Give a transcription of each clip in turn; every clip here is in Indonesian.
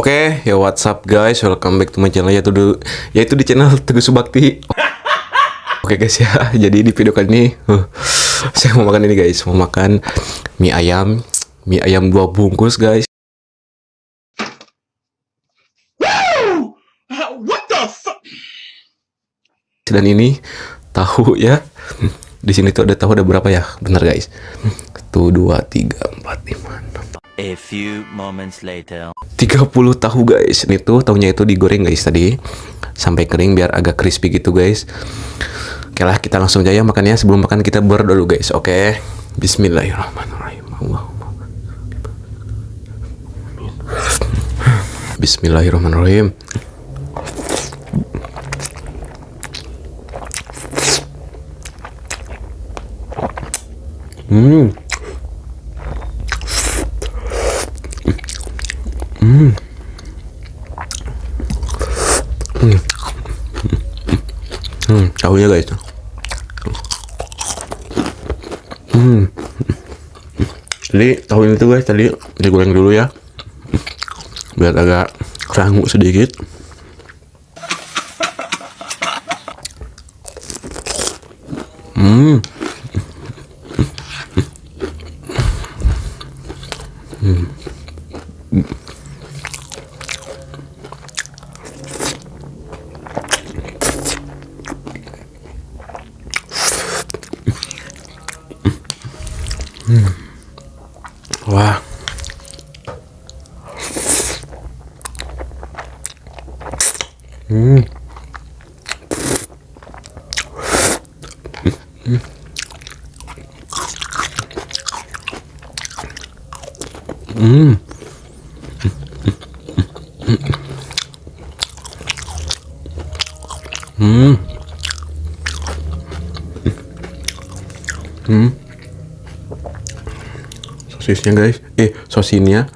Oke, ya what's up guys, welcome back to my channel yaitu di channel Teguh Subakti. Oke guys ya, jadi di video kali ini saya mau makan ini guys, mau makan mie ayam 2 bungkus guys. What the fuck? Dan ini tahu ya. Di sini tuh ada tahu ada berapa ya? Bener guys. 1 2 3 4 5 6. A few moments later. 30 tahu guys. Ini tuh tahunya itu digoreng guys tadi sampai kering biar agak crispy gitu guys. Oke lah, kita langsung aja makannya. Sebelum makan kita berdoa dulu guys. Oke. Bismillahirrahmanirrahim. Bismillahirrahmanirrahim. Tahunya guys. Jadi tahu ini tuh guys tadi digoreng dulu ya, biar agak rangu sedikit. Wah. Sosisnya guys, sosinnya.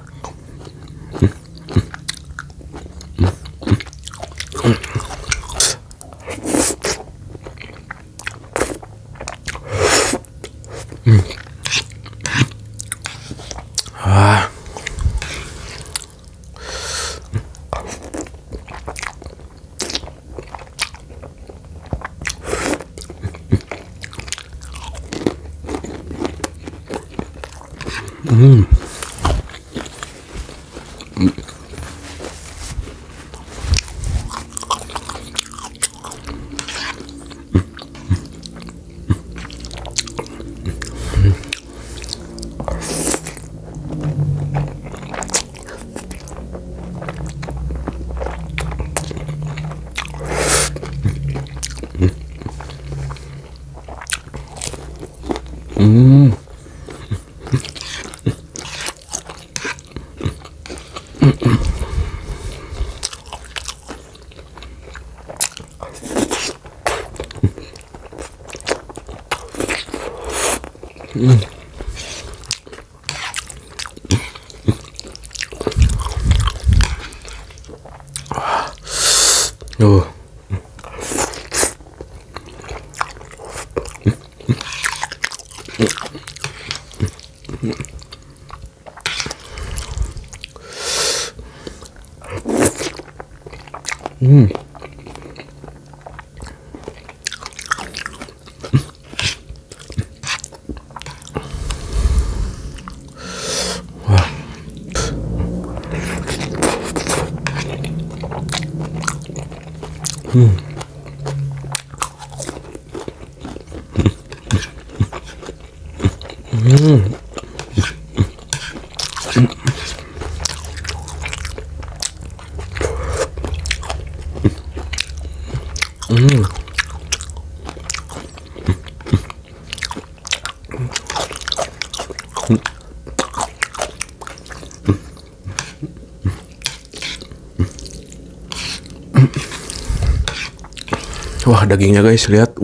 Wah, dagingnya guys, lihat.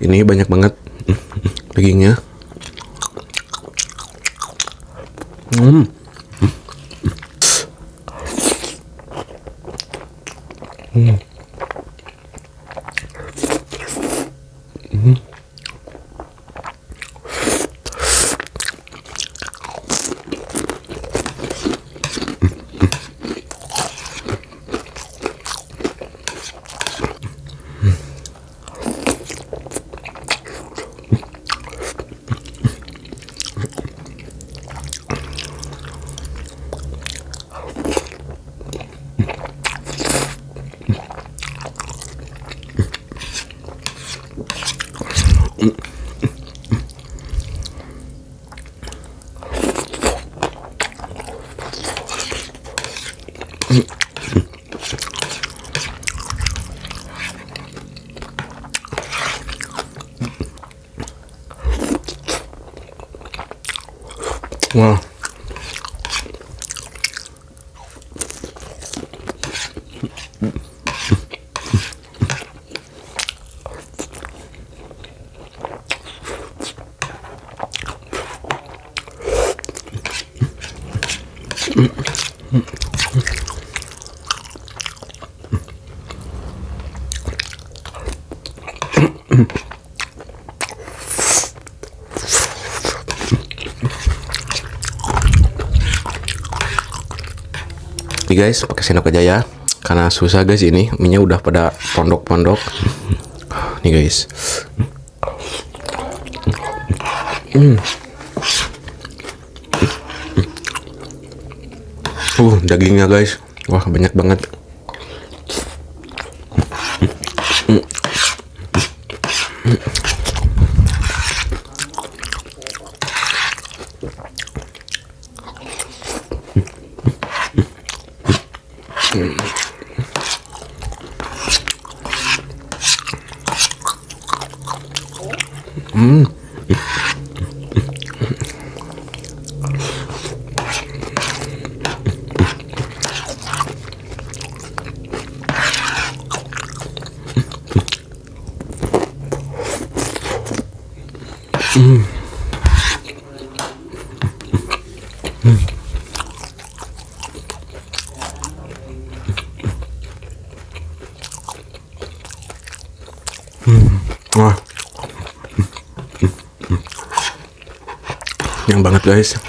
Ini banyak banget dagingnya. Wah. Nih guys, pakai sendok aja ya, karena susah guys ini minyak udah pada pondok-pondok. Nih guys. Dagingnya guys, wah banyak banget. Wah, yang banget guys.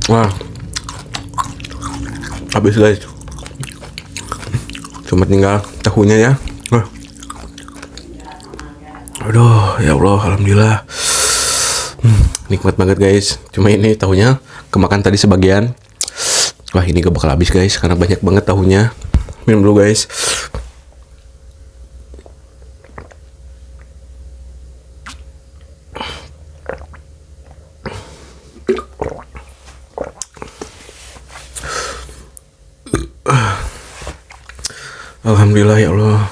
Wah, habis guys. Cuma tinggal tahunya ya. Wah. Aduh, ya Allah, alhamdulillah. Nikmat banget guys. Cuma ini tahunya kemakan tadi sebagian. Wah, ini gak bakal habis guys karena banyak banget tahunya. Minum dulu guys. Alhamdulillah ya Allah.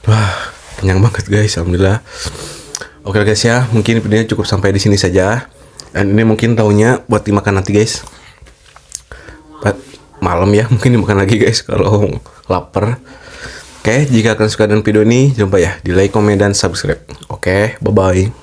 Wah, kenyang banget guys, alhamdulillah. Oke guys ya, mungkin videonya cukup sampai di sini saja. Dan ini mungkin tahunya buat dimakan nanti guys. Malam ya, mungkin dimakan lagi guys kalau lapar. Oke, jika kalian suka dengan video ini, jangan lupa ya di like, komen, dan subscribe. Oke, bye bye.